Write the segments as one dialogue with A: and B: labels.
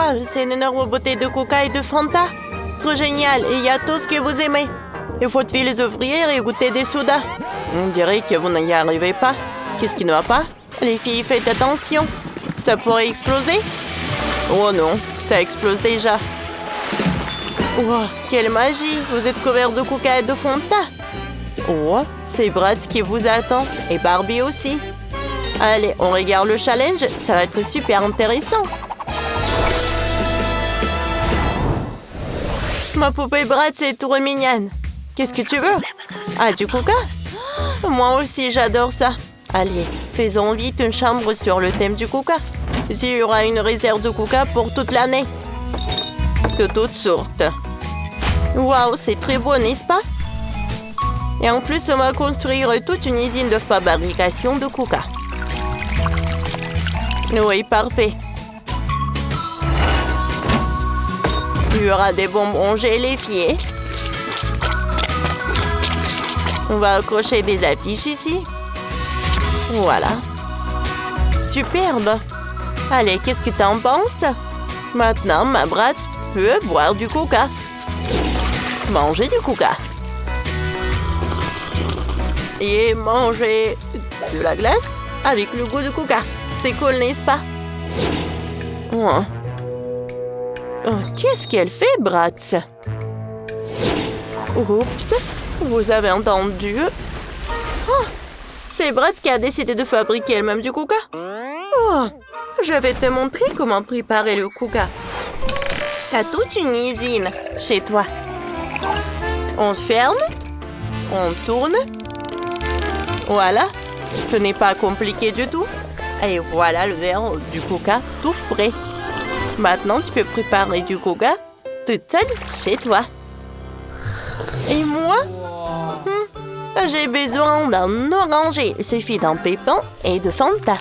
A: Waouh, c'est une énorme bouteille de Coca et de Fanta. Trop génial, et il y a tout ce que vous aimez. Il faut les ouvrir et goûter des sodas. On dirait que vous n'y arrivez pas. Qu'est-ce qui ne va pas? Les filles, faites attention. Ça pourrait exploser? Oh non, ça explose déjà. Wow, quelle magie! Vous êtes couvert de Coca et de Fanta. Oh, c'est Brad qui vous attend. Et Barbie aussi. Allez, on regarde le challenge. Ça va être super intéressant. Ma poupée Brad, c'est trop mignonne. Qu'est-ce que tu veux? Ah, du Coca? Moi aussi, j'adore ça. Allez, faisons vite une chambre sur le thème du Coca. Il y aura une réserve de Coca pour toute l'année. De toutes sortes. Waouh, c'est très beau, n'est-ce pas? Et en plus, on va construire toute une usine de fabrication de Coca. Oui, parfait. Il y aura des bonbons gélifiés. On va accrocher des affiches ici. Voilà. Superbe. Allez, qu'est-ce que t'en penses? Maintenant, ma Brad peut boire du Coca. Manger du Coca. Et manger de la glace avec le goût de Coca. C'est cool, n'est-ce pas? Oh. Oh, qu'est-ce qu'elle fait, Bratz? Oups, vous avez entendu? Oh, c'est Bratz qui a décidé de fabriquer elle-même du Coca. Oh, je vais te montrer comment préparer le Coca. T'as toute une usine chez toi. On ferme, on tourne. Voilà, ce n'est pas compliqué du tout. Et voilà le verre du Coca tout frais. Maintenant, tu peux préparer du Coca toute seule chez toi. Et moi? J'ai besoin d'un oranger. Il suffit d'un pépin et de Fanta.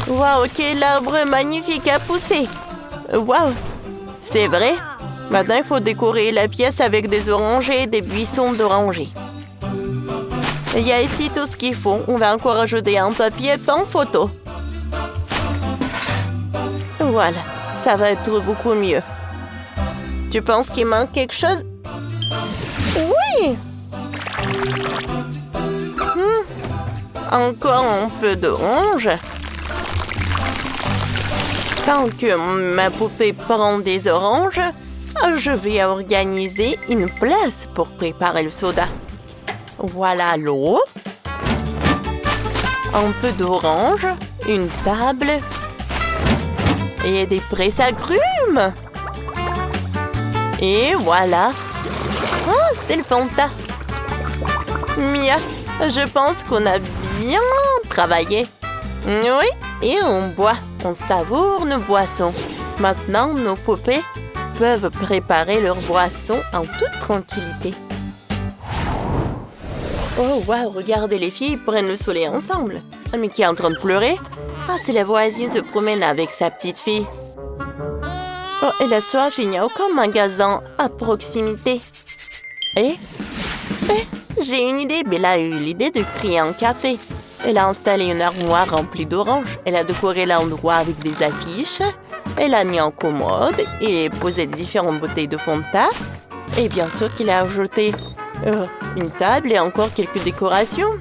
A: Waouh, quel arbre magnifique à pousser. Waouh, c'est vrai. Maintenant, il faut décorer la pièce avec des orangers et des buissons d'orangers. Il y a ici tout ce qu'il faut. On va encore ajouter un papier peint photo. Voilà, ça va être beaucoup mieux. Tu penses qu'il manque quelque chose? Oui! Encore un peu d'orange. Tant que ma poupée prend des oranges, je vais organiser une place pour préparer le soda. Voilà l'eau. Un peu d'orange, une table et des presse-agrumes. Et voilà. Oh, c'est le Fanta. Mia, je pense qu'on a bien travaillé. Oui, et on boit. On savoure nos boissons. Maintenant, nos poupées peuvent préparer leur boisson en toute tranquillité. Oh, waouh, regardez, les filles prennent le soleil ensemble. Ah, mais qui est en train de pleurer? Ah, c'est la voisine se promène avec sa petite fille. Oh, elle a soif, il n'y a aucun magasin à proximité. J'ai une idée. Bella a eu l'idée de créer un café. Elle a installé une armoire remplie d'oranges. Elle a décoré l'endroit avec des affiches. Elle a mis en commode et posé différentes bouteilles de Fanta. Et bien sûr qu'il a ajouté une table et encore quelques décorations.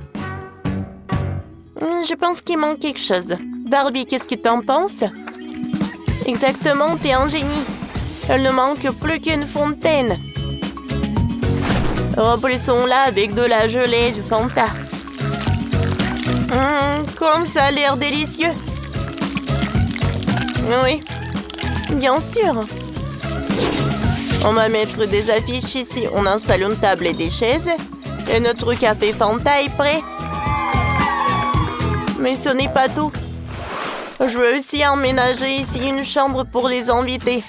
A: Je pense qu'il manque quelque chose. Barbie, qu'est-ce que t'en penses? Exactement, t'es un génie. Elle ne manque plus qu'une fontaine. Remplissons-la avec de la gelée et du Fanta. Comme ça a l'air délicieux. Oui, bien sûr. On va mettre des affiches ici. On installe une table et des chaises. Et notre café Fanta est prêt. Mais ce n'est pas tout. Je veux aussi emménager ici une chambre pour les invités.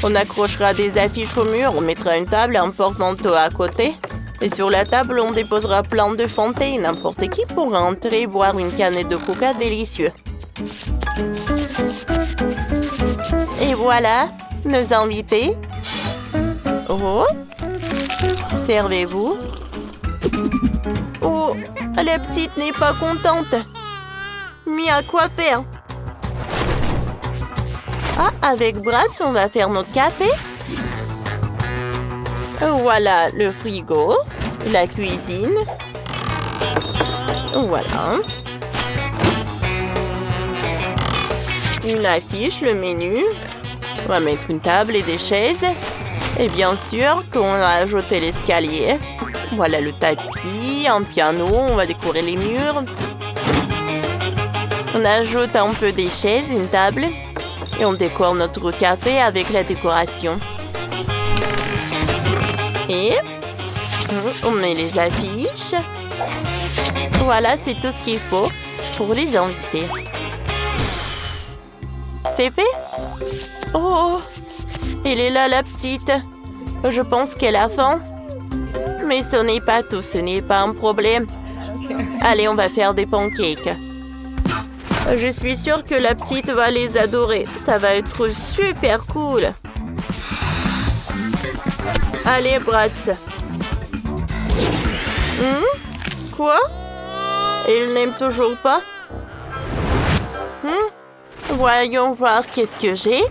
A: On accrochera des affiches au mur, on mettra une table et un porte-manteau à côté. Et sur la table, on déposera plein de Fanta et n'importe qui pourra entrer et boire une canette de Coca délicieux. Et voilà, nos invités. Oh, servez-vous. Oh, la petite n'est pas contente. Mais à quoi faire? Ah, avec Bratz, on va faire notre café. Voilà le frigo, la cuisine. Voilà. Une affiche, le menu. On va mettre une table et des chaises. Et bien sûr qu'on a ajouté l'escalier. Voilà le tapis, un piano, on va décorer les murs. On ajoute un peu des chaises, une table. Et on décore notre café avec la décoration. Et on met les affiches. Voilà, c'est tout ce qu'il faut pour les invités. C'est fait? Oh, elle est là, la petite. Je pense qu'elle a faim. Mais ce n'est pas tout, ce n'est pas un problème. Allez, on va faire des pancakes. Je suis sûre que la petite va les adorer. Ça va être super cool. Allez, Bratz. Quoi? Il n'aime toujours pas? Voyons voir qu'est-ce que j'ai.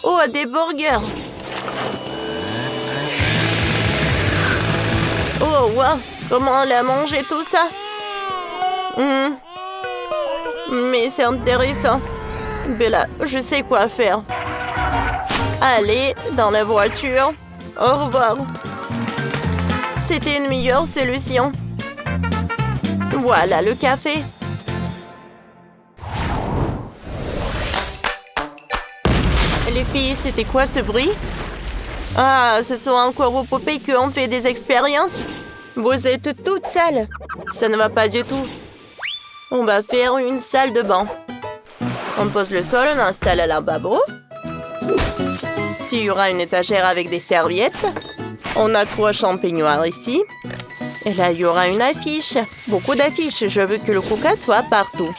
A: Oh, des burgers. Oh, wow. Comment elle a mangé tout ça? Mais c'est intéressant. Bella, je sais quoi faire. Allez, dans la voiture. Au revoir. C'était une meilleure solution. Voilà le café. Les filles, c'était quoi ce bruit? Ah, ce sont encore vos poupées qui ont fait des expériences? Vous êtes toutes sales. Ça ne va pas du tout. On va faire une salle de bain. On pose le sol, on installe un lavabo. S'il y aura une étagère avec des serviettes. On a 3 champignons ici. Et là, il y aura une affiche. Beaucoup d'affiches. Je veux que le Kuka soit partout.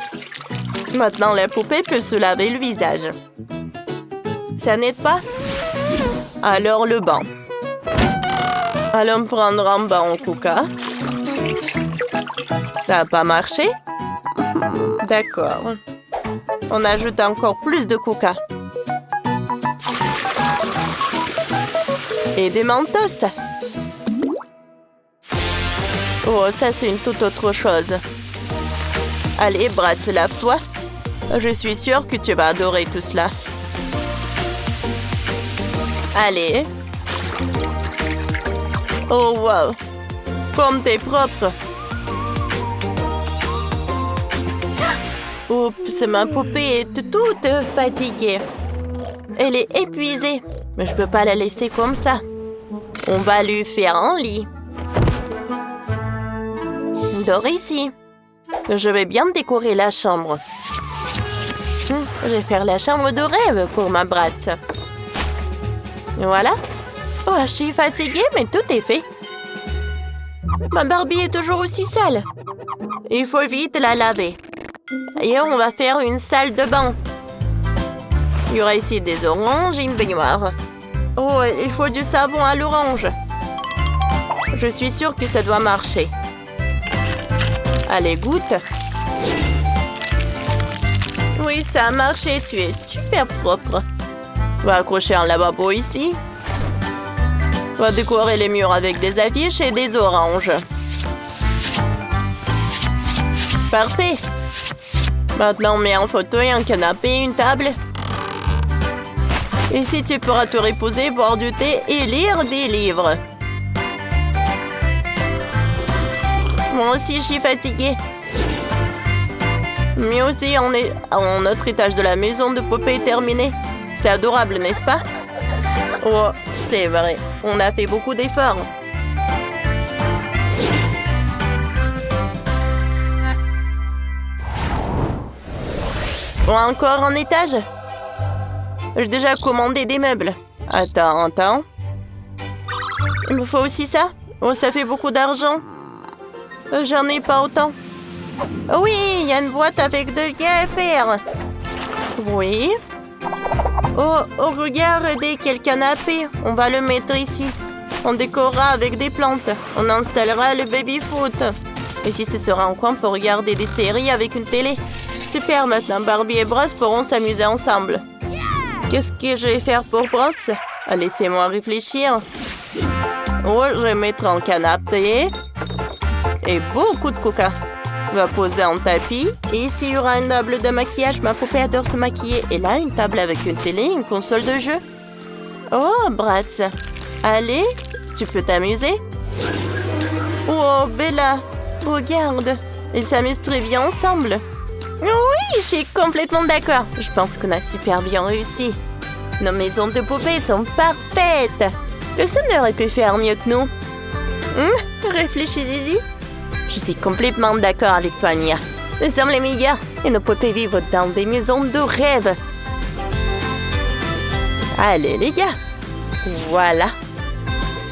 A: Maintenant, la poupée peut se laver le visage. Ça n'aide pas? Alors, le bain. Allons prendre un bain au Kuka. Ça n'a pas marché? D'accord. On ajoute encore plus de Kuka. Et des Mentos. Oh, ça c'est une toute autre chose. Allez, Bratz, lave-toi. Je suis sûre que tu vas adorer tout cela. Allez. Oh, wow. Comme t'es propre. Oups, ma poupée est toute fatiguée. Elle est épuisée. Mais je peux pas la laisser comme ça. On va lui faire un lit. Dors ici. Je vais bien décorer la chambre. Je vais faire la chambre de rêve pour ma Bratz. Voilà. Oh, je suis fatiguée, mais tout est fait. Ma Barbie est toujours aussi sale. Il faut vite la laver. Et on va faire une salle de bain. Il y aura ici des oranges et une baignoire. Oh, il faut du savon à l'orange. Je suis sûre que ça doit marcher. Allez, goûte. Oui, ça a marché. Tu es super propre. On va accrocher un lavabo ici. On va décorer les murs avec des affiches et des oranges. Parfait. Maintenant, on met un fauteuil, un canapé, une table. Ici, tu pourras te reposer, boire du thé et lire des livres. Moi aussi, je suis fatiguée. Mais aussi, notre étage de la maison de poupée est terminé. C'est adorable, n'est-ce pas? Oh, c'est vrai. On a fait beaucoup d'efforts. Bon, encore un étage? J'ai déjà commandé des meubles. Attends. Il me faut aussi ça? Oh, ça fait beaucoup d'argent. J'en ai pas autant. Oui, il y a une boîte avec de liens à faire. Oui. Oh, regardez quel canapé. On va le mettre ici. On décorera avec des plantes. On installera le baby-foot. Et si ce sera un coin pour regarder des séries avec une télé. Super, maintenant Barbie et Bros pourront s'amuser ensemble. Qu'est-ce que je vais faire pour Bros? Laissez-moi réfléchir. Oh, je vais mettre un canapé. Et beaucoup de coca. Je vais poser un tapis. Et ici, il y aura une table de maquillage. Ma poupée adore se maquiller. Et là, une table avec une télé et une console de jeu. Oh, Bratz. Allez, tu peux t'amuser. Oh, Bella, regarde. Ils s'amusent très bien ensemble. Oui, je suis complètement d'accord. Je pense qu'on a super bien réussi. Nos maisons de poupées sont parfaites. Personne n'aurait pu faire mieux que nous. Réfléchis, Zizi. Je suis complètement d'accord avec toi, Mia. Nous sommes les meilleurs et nos poupées vivent dans des maisons de rêve. Allez, les gars. Voilà.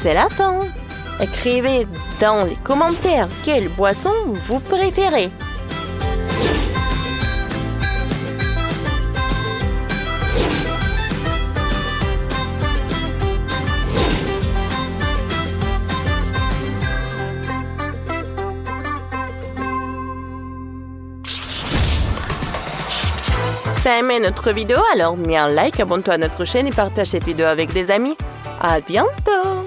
A: C'est la fin. Écrivez dans les commentaires quelle boisson vous préférez. T'as aimé notre vidéo? Alors mets un like, abonne-toi à notre chaîne et partage cette vidéo avec des amis. À bientôt!